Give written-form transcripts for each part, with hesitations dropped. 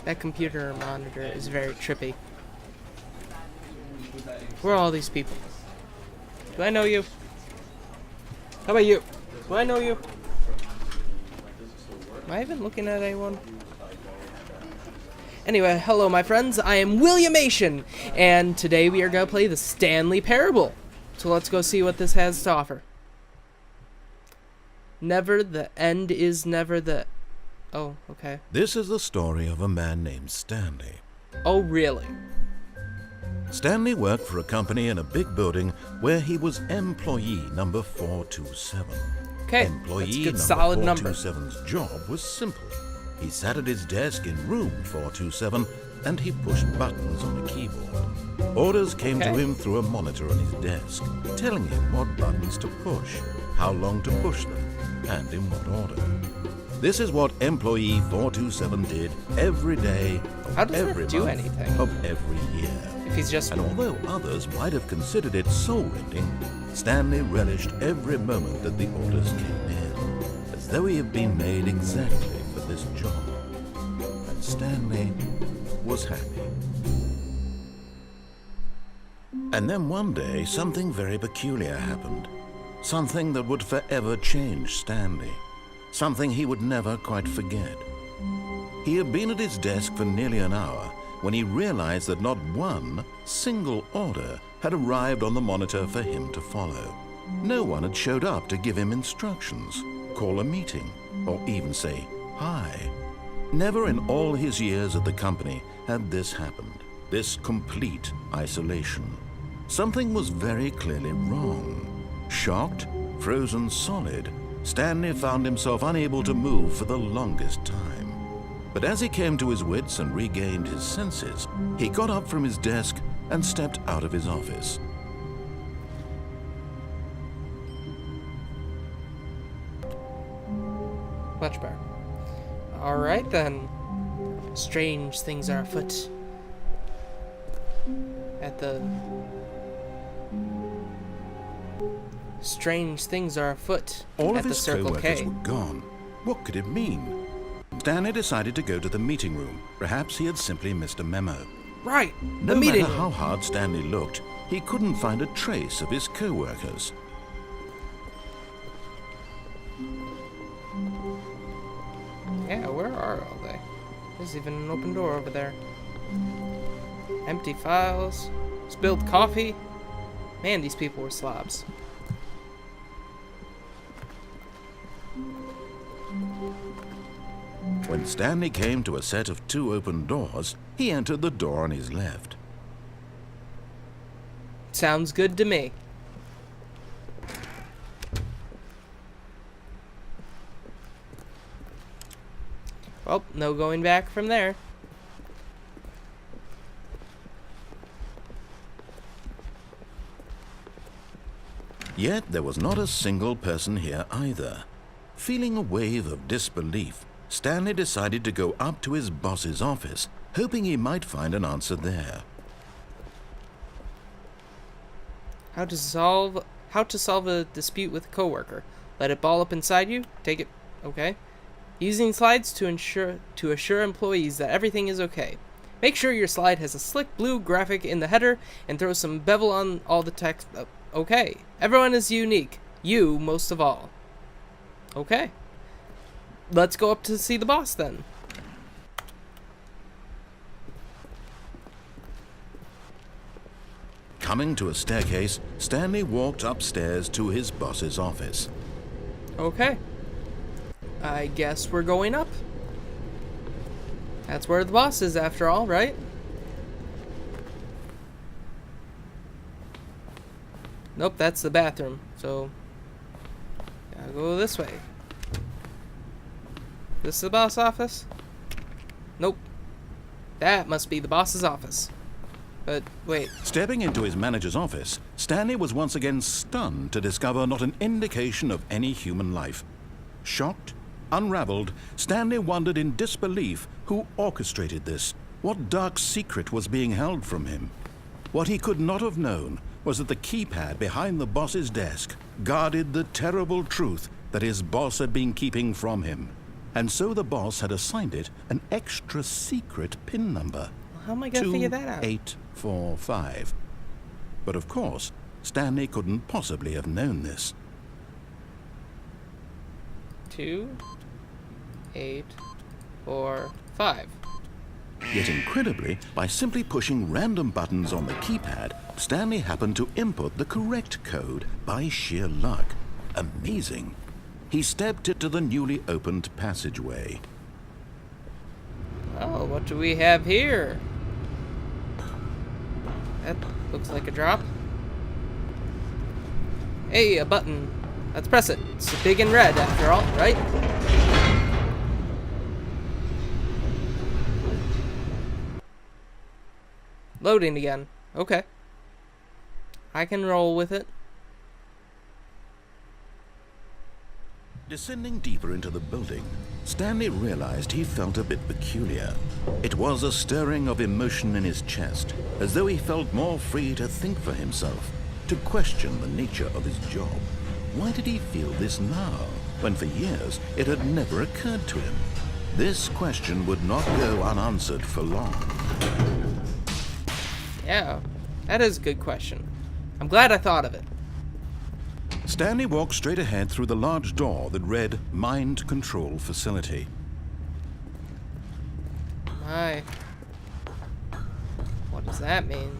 That computer monitor is very trippy. Where are all these people? Do I know you? How about you? Do I know you? Am I even looking at anyone? Anyway, hello my friends, I am Williamation, and today we are going to play the Stanley Parable. So let's go see what this has to offer. Never the end is never the... Oh, okay. This is the story of a man named Stanley. Oh, really? Stanley worked for a company in a big building where he was employee number 427. Okay, employee that's a good number solid number. 427's job was simple. He sat at his desk in room 427 and he pushed buttons on a keyboard. Orders came to him through a monitor on his desk, telling him what buttons to push, how long to push them, and in what order. This is what employee 427 did every day of every month of every year. If he's just... And although others might have considered it soul-rending, Stanley relished every moment that the orders came in, as though he had been made exactly for this job. And Stanley was happy. And then one day, something very peculiar happened. Something that would forever change Stanley. Something he would never quite forget. He had been at his desk for nearly an hour when he realized that not one single order had arrived on the monitor for him to follow. No one had showed up to give him instructions, call a meeting, or even say hi. Never in all his years at the company had this happened, this complete isolation. Something was very clearly wrong. Shocked, frozen solid, Stanley found himself unable to move for the longest time. But as he came to his wits and regained his senses, he got up from his desk and stepped out of his office. Much better. Alright then. Strange things are afoot. Strange things are afoot All at of the his Circle co-workers K. were gone. What could it mean? Stanley decided to go to the meeting room. Perhaps he had simply missed a memo. Right, the No meeting matter room. how hard Stanley looked, he couldn't find a trace of his co-workers. Yeah, where are all they? There's even an open door over there. Empty files. Spilled coffee. Man, these people were slobs. When Stanley came to a set of 2 open doors, he entered the door on his left. Sounds good to me. Well, no going back from there. Yet there was not a single person here either. Feeling a wave of disbelief, Stanley decided to go up to his boss's office, hoping he might find an answer there. How to solve a dispute with a coworker. Let it ball up inside you. Take it. Okay. Using slides to assure employees that everything is okay. Make sure your slide has a slick blue graphic in the header and throw some bevel on all the text. Okay. Everyone is unique. You most of all. Okay. Let's go up to see the boss then. Coming to a staircase, Stanley walked upstairs to his boss's office. Okay. I guess we're going up. That's where the boss is after all, right? Nope, that's the bathroom. So, gotta go this way. This is the boss office? Nope. That must be the boss's office. But, wait. Stepping into his manager's office, Stanley was once again stunned to discover not an indication of any human life. Shocked, unraveled, Stanley wondered in disbelief who orchestrated this. What dark secret was being held from him? What he could not have known was that the keypad behind the boss's desk guarded the terrible truth that his boss had been keeping from him, and so the boss had assigned it an extra secret PIN number. How am I gonna figure that out? 2845. But of course, Stanley couldn't possibly have known this. 2, 8, 4, 5. Yet incredibly, by simply pushing random buttons on the keypad, Stanley happened to input the correct code by sheer luck. Amazing. He stepped into the newly opened passageway. Oh, what do we have here? That looks like a drop. Hey, a button. Let's press it. It's big and red after all, right? Loading again. Okay. I can roll with it. Descending deeper into the building, Stanley realized he felt a bit peculiar. It was a stirring of emotion in his chest, as though he felt more free to think for himself, to question the nature of his job. Why did he feel this now, when for years it had never occurred to him? This question would not go unanswered for long. Yeah, that is a good question. I'm glad I thought of it. Stanley walked straight ahead through the large door that read Mind Control Facility. My. What does that mean?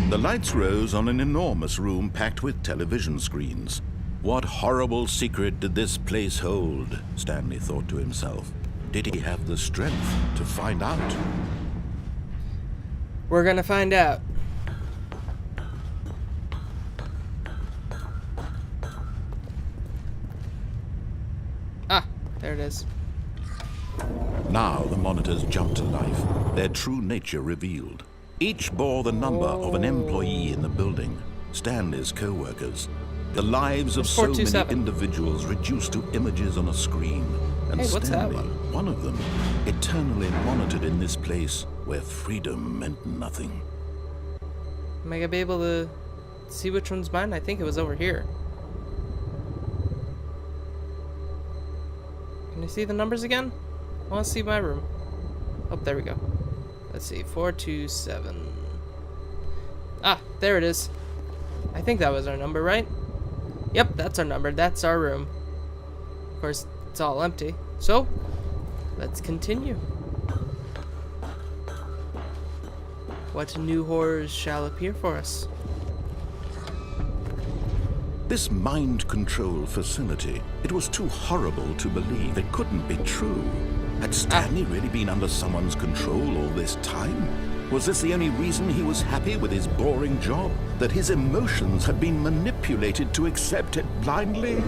The lights rose on an enormous room packed with television screens. What horrible secret did this place hold? Stanley thought to himself. Did he have the strength to find out? We're gonna find out. Ah, there it is. Now the monitors jumped to life, their true nature revealed. Each bore the number of an employee in the building, Stanley's co-workers. The lives of so many 427. individuals reduced to images on a screen. And Hey, what's that Stanley, one of them, eternally monitored in this place where freedom meant nothing. Am I gonna be able to see which one's mine? I think it was over here. Can you see the numbers again? I want to see my room. Oh, there we go. Let's see, 427. Ah, there it is. I think that was our number, right? Yep, that's our number. That's our room. Of course, it's all empty. So, let's continue. What new horrors shall appear for us? This mind control facility, it was too horrible to believe. It couldn't be true. Had Stanley really been under someone's control all this time? Was this the only reason he was happy with his boring job? That his emotions had been manipulated to accept it blindly?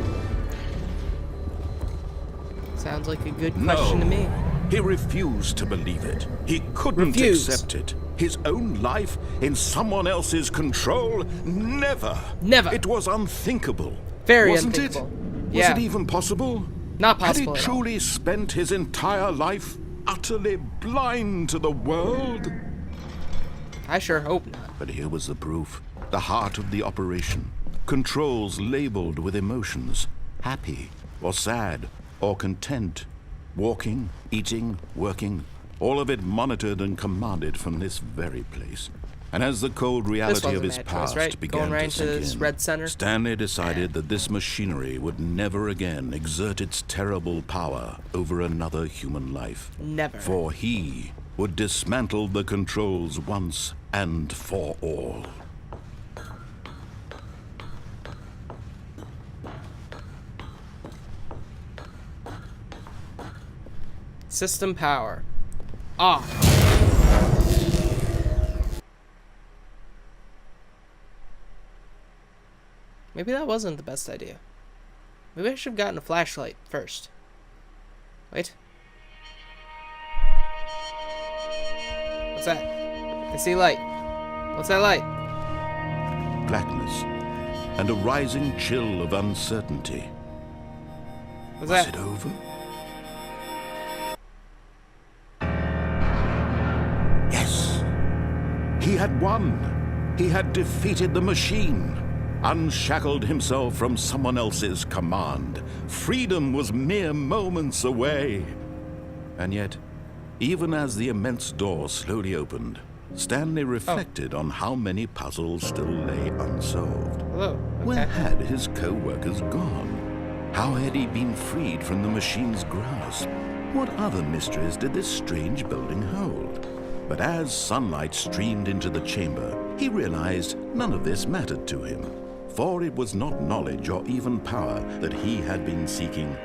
Sounds like a good question to me. He refused to believe it. He couldn't accept it. His own life in someone else's control? Never. Never. It was unthinkable. Very Wasn't unthinkable. it? Yeah. Was it even possible? Not Had possible he at all. truly spent his entire life utterly blind to the world? I sure hope not. But here was the proof. The heart of the operation. Controls labeled with emotions. Happy or sad or content. Walking, eating, working. All of it monitored and commanded from this very place. And as the cold reality of his past began Going right to into sink this in, red center. Stanley decided that this machinery would never again exert its terrible power over another human life. Never. For he would dismantle the controls once and for all. System power. Off. Maybe that wasn't the best idea. Maybe I should have gotten a flashlight first. Wait. What's that? I see light. What's that light? Blackness and a rising chill of uncertainty. What's Was that? it over? Yes. He had won. He had defeated the machine. unshackled himself from someone else's command. Freedom was mere moments away. And yet, even as the immense door slowly opened, Stanley reflected on how many puzzles still lay unsolved. Hello. Okay. Where had his co-workers gone? How had he been freed from the machine's grasp? What other mysteries did this strange building hold? But as sunlight streamed into the chamber, he realized none of this mattered to him, for it was not knowledge or even power that he had been seeking,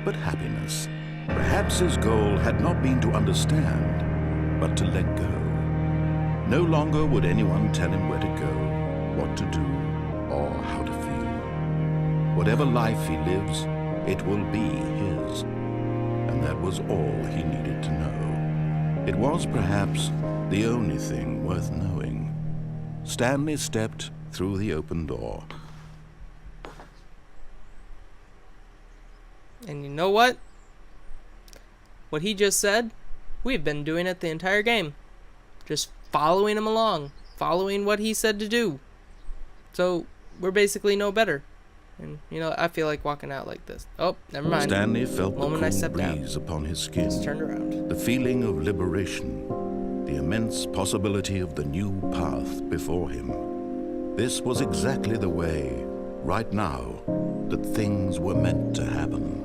but happiness. Perhaps his goal had not been to understand, but to let go. No longer would anyone tell him where to go, what to do, or how to feel. Whatever life he lives, it will be his. And that was all he needed to know. It was perhaps the only thing worth knowing. Stanley stepped through the open door. And you know what? What he just said, we've been doing it the entire game. Just following him along, following what he said to do. So we're basically no better. And you know, I feel like walking out like this. Oh, never mind. Stanley felt the Moment I cool stepped out. breeze upon his skin. Just turned around. The feeling of liberation, the immense possibility of the new path before him. This was exactly the way, right now, that things were meant to happen.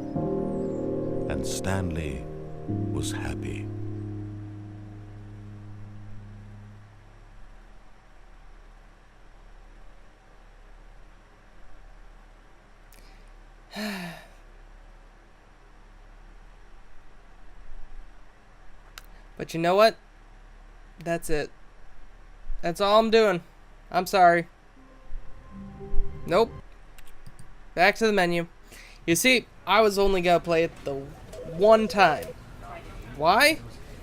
And Stanley was happy. But you know what? That's it. That's all I'm doing. I'm sorry. Nope. Back to the menu. You see, I was only gonna play it the one time. Why?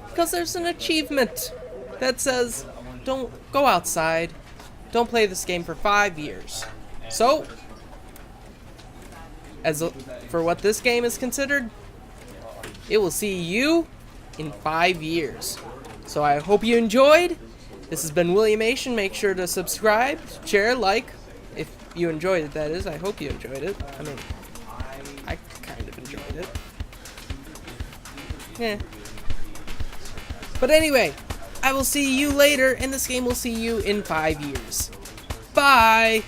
Because there's an achievement that says, don't go outside. Don't play this game for 5 years. So, for what this game is considered, it will see you in 5 years. So I hope you enjoyed. This has been Williamation. Make sure to subscribe, share, like, if you enjoyed it, that is. I hope you enjoyed it. I mean, I kind of enjoyed it. Yeah. But anyway, I will see you later, and this game will see you in 5 years. Bye!